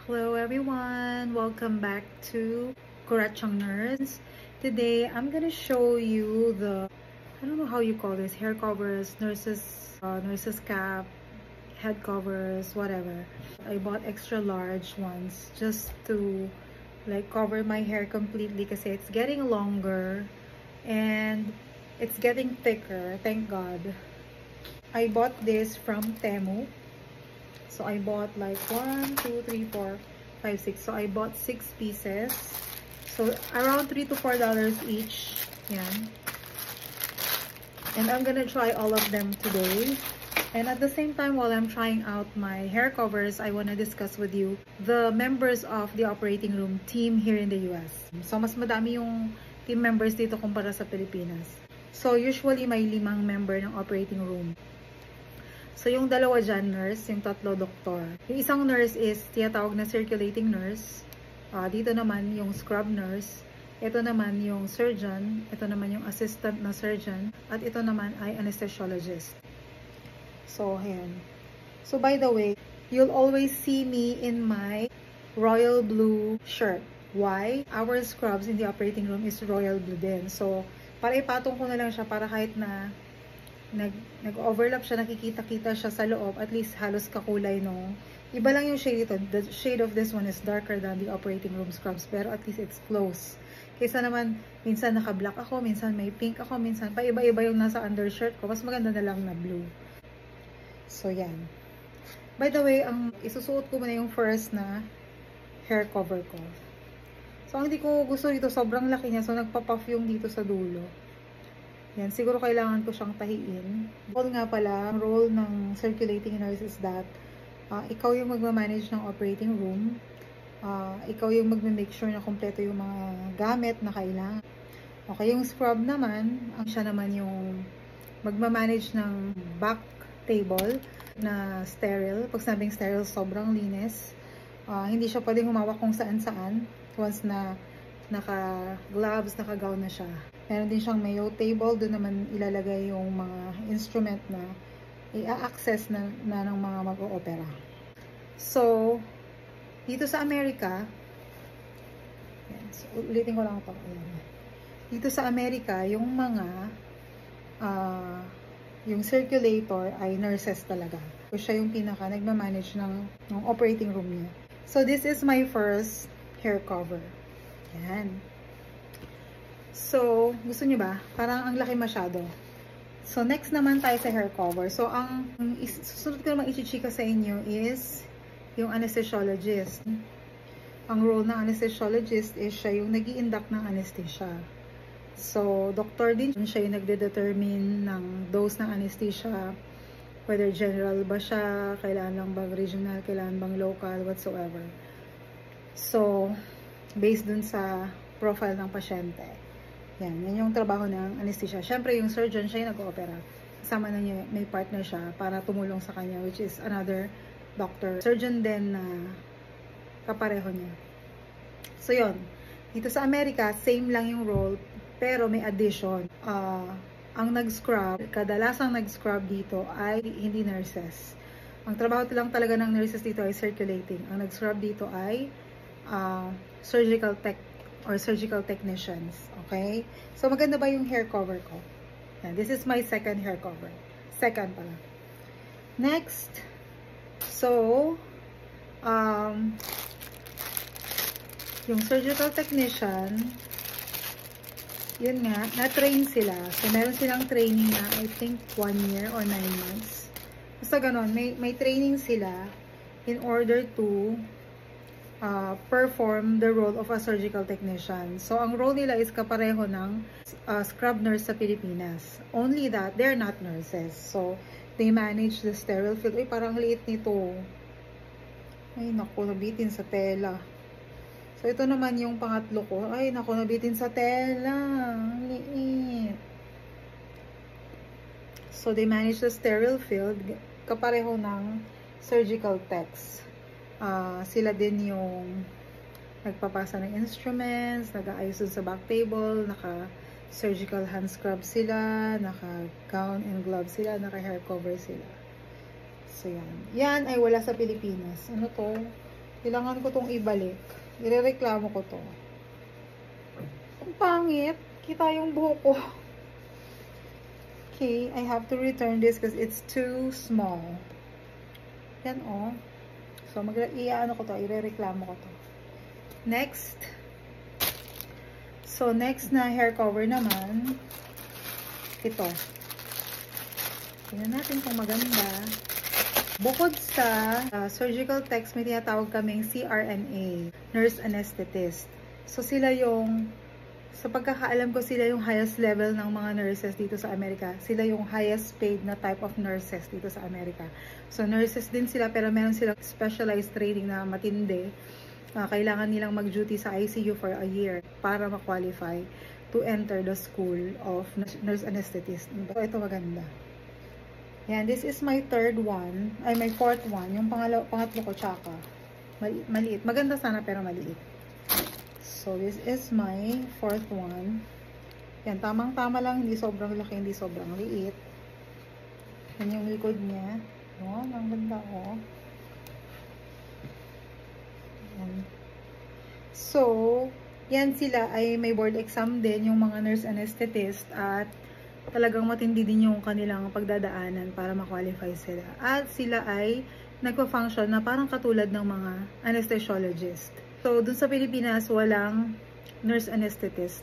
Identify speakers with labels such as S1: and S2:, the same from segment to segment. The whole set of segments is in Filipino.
S1: Hello everyone, welcome back to Kurachang Nurse. Today I'm gonna show you I don't know how you call this, hair covers, nurses cap, head covers, whatever. I bought extra large ones just to like cover my hair completely kasi it's getting longer and it's getting thicker, thank God. I bought this from Temu. So I bought like 1, 2, 3, 4, 5, 6. So I bought 6 pieces. So around $3 to $4 each. Yan. And I'm gonna try all of them today. And at the same time, while I'm trying out my hair covers, I wanna discuss with you the members of the operating room team here in the US. So mas madami yung team members dito kumpara sa Pilipinas. So usually may 5 member ng operating room. So, yung dalawa dyan, nurse, yung tatlo, doktor. Yung isang nurse is tinatawag na circulating nurse. Dito naman yung scrub nurse. Ito naman yung surgeon. Ito naman yung assistant na surgeon. At ito naman ay anesthesiologist. So, ayan. So, by the way, you'll always see me in my royal blue shirt. Why? Our scrubs in the operating room is royal blue din. So, para ipatong ko na lang siya para kahit na nag-overlap siya, nakikita-kita siya sa loob, at least halos kakulay no. Iba lang yung shade ito. The shade of this one is darker than the operating room scrubs, pero at least it's close. Kaysa naman, minsan naka-black ako, minsan may pink ako, minsan pa iba-iba yung nasa undershirt ko. Mas maganda na lang na blue. So, yan. By the way, ang isusuot ko muna yung first na hair cover ko. So, ang hindi ko gusto dito, sobrang laki niya. So, nagpa-puff yung dito sa dulo. Yan, siguro kailangan ko siyang tahiin. Role nga pala, ang role ng circulating nurse is that ikaw yung magmamanage ng operating room. Ikaw yung magma-make sure na kompleto yung mga gamit na kailangan. Okay, yung scrub naman, siya naman yung magmamanage ng back table na sterile. Pag sabing sterile, sobrang linis. Hindi siya pwedeng humawak kung saan-saan once na naka-gloves, naka-gown na siya. Meron din siyang mayo table, doon naman ilalagay yung mga instrument na i-access na ng mga mag-o-opera. So, dito sa Amerika, yan, so, ulitin ko lang ito. Dito sa Amerika, yung yung circulator ay nurses talaga. So, siya yung pinaka nagmamanage ng operating room niya. So, this is my first hair cover. Yan. So, gusto niyo ba? Parang ang laki masyado. So, next naman tayo sa hair cover. So, ang susunod ko naman ichichika sa inyo is yung anesthesiologist. Ang role ng anesthesiologist is siya yung nag-i-induct ng anesthesia. So, doctor din siya yung nagde-determine ng dose ng anesthesia. Whether general ba siya, kailangan lang bang regional, kailangan bang local, whatsoever. So, based dun sa profile ng pasyente. Yan yung trabaho ng anesthesia. Siyempre, yung surgeon, siya yung nag-opera. Kasama na niya, may partner siya para tumulong sa kanya, which is another doctor. Surgeon din na kapareho niya. So, yun. Dito sa Amerika, same lang yung role, pero may addition. Ang nag-scrub, kadalasang nag-scrub dito ay hindi nurses. Ang trabaho lang talaga ng nurses dito ay circulating. Ang nag-scrub dito ay surgical tech or surgical technicians. Okay? So, maganda ba yung hair cover ko? Yan, this is my second hair cover. Second pala. Next, so, yung surgical technician, yun nga, na-train sila. So, meron silang training na, I think, 1 year or 9 months. Basta ganon, may training sila in order to perform the role of a surgical technician. So, ang role nila is kapareho ng scrub nurse sa Pilipinas. Only that, they're not nurses. So, they manage the sterile field. Ay, parang liit nito. Ay, naku, nabitin sa tela. So, ito naman yung pangatlo ko. Ay, naku, nabitin sa tela. Liit. So, they manage the sterile field. Kapareho ng surgical techs. Sila din yung nagpapasa ng instruments, nag-aayos sa back table, naka-surgical hand scrub sila, naka-gown and gloves sila, naka-hair cover sila. So, yan. Yan ay wala sa Pilipinas. Ano to? Kailangan ko tong ibalik. Irereklamo ko to. Ang pangit. Kita yung buhok ko. Okay, I have to return this because it's too small. Yan oh. So, i-ano ko to, irereklamo ko to. Next. So, next na hair cover naman. Ito. Tingnan natin kung maganda. Bukod sa surgical techs, may tinatawag kaming CRNA, Nurse Anesthetist. So, sila yung, sa pagkakaalam ko, sila yung highest level ng mga nurses dito sa Amerika. Sila yung highest paid na type of nurses dito sa Amerika. So, nurses din sila, pero meron silang specialized training na matindi. Kailangan nilang mag-duty sa ICU for a year para ma-qualify to enter the school of nurse anesthetist. So, ito maganda. Yan, this is my third one, ay my fourth one. Yung pangatlo ko, tsaka. Maliit. Maganda sana pero maliit. So, this is my fourth one. Yan, tamang-tama lang. Hindi sobrang laki, hindi sobrang liit. Yan yung likod niya. Oh, ang ganda, oh. Yan. So, yan sila ay may board exam din, yung mga nurse anesthetist, at talagang matindi din yung kanilang pagdadaanan para ma-qualify sila. At sila ay nagpa-function na parang katulad ng mga anesthesiologist. So, dun sa Pilipinas, walang nurse anesthetist.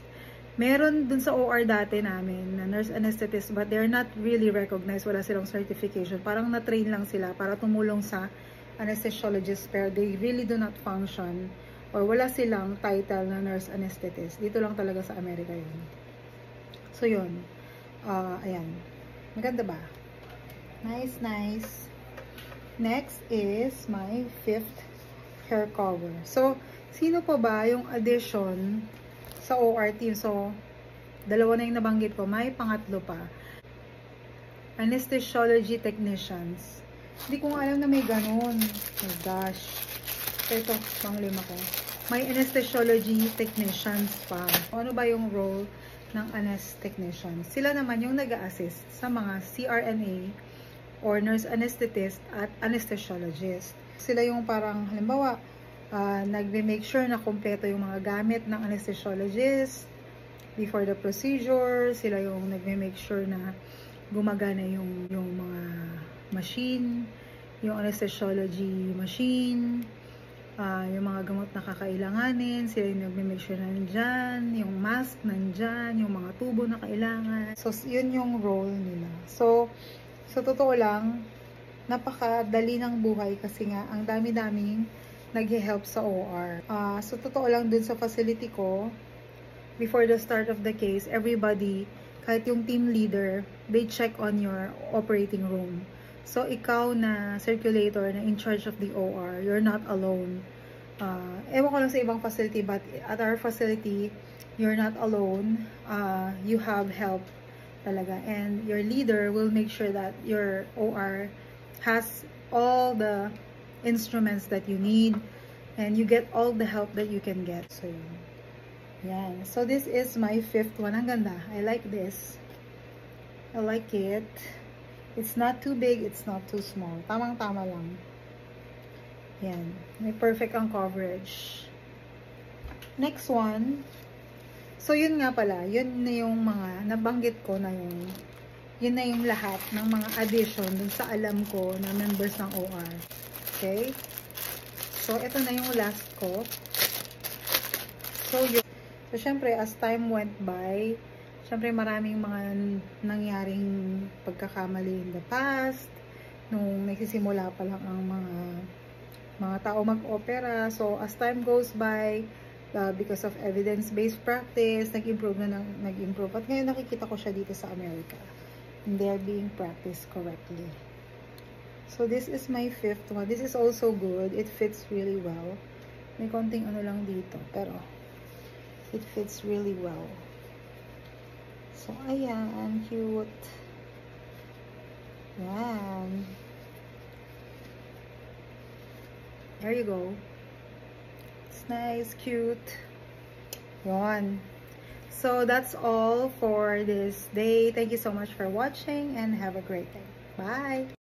S1: Meron dun sa OR dati namin na nurse anesthetist, but they're not really recognized. Wala silang certification. Parang na-train lang sila para tumulong sa anesthesiologist, pero they really do not function or wala silang title na nurse anesthetist. Dito lang talaga sa Amerika yun. So, yun. Ayan. Maganda ba? Nice, nice. Next is my fifth hair cover. So, sino pa ba yung addition sa OR team? So, dalawa na yung nabanggit ko. May pangatlo pa. Anesthesiology technicians. Hindi ko alam na may ganun. Oh gosh. Ito, pang-lima ko. May anesthesiology technicians pa. Ano ba yung role ng technician? Sila naman yung nag-a-assist sa mga CRNA or nurse anesthetist at anesthesiologist. Sila yung parang, halimbawa, nagbe-make sure na kompleto yung mga gamit ng anesthesiologist before the procedure. Sila yung nagbe-make sure na gumagana yung mga machine, yung anesthesiology machine, yung mga gamot na kakailanganin, sila yung nagme-make sure na nandyan, yung mask nandyan, yung mga tubo na kailangan. So, yun yung role nila. So, sa totoo lang, napakadali ng buhay kasi nga, ang dami-daming nag-help sa OR. So, totoo lang dun sa facility ko, before the start of the case, everybody, kahit yung team leader, they check on your operating room. So, ikaw na circulator na in charge of the OR, you're not alone. Ewan ko lang sa ibang facility, but at our facility, you're not alone. You have help talaga. And your leader will make sure that your OR has all the instruments that you need and you get all the help that you can get. So, yan. So, this is my fifth one. Ang ganda. I like this. I like it. It's not too big, it's not too small. Tamang-tama lang. Yan. May perfect ang coverage. Next one. So, yun nga pala. Yun na yung mga nabanggit ko na yun na yung lahat ng mga addition dun sa alam ko na members ng OR. Okay? So, ito na yung last ko. So, syempre, as time went by, syempre maraming mga nangyaring pagkakamali in the past, nung nagsisimula pa lang ang mga tao mag-opera. So, as time goes by, because of evidence-based practice, nag-improve. At ngayon nakikita ko siya dito sa Amerika. And they're being practiced correctly. So, this is my fifth one. This is also good. It fits really well. May konting ano lang dito, pero it fits really well. So, ayan. Cute. Yan. There you go. It's nice, cute. Yan. So, that's all for this day. Thank you so much for watching and have a great day. Bye!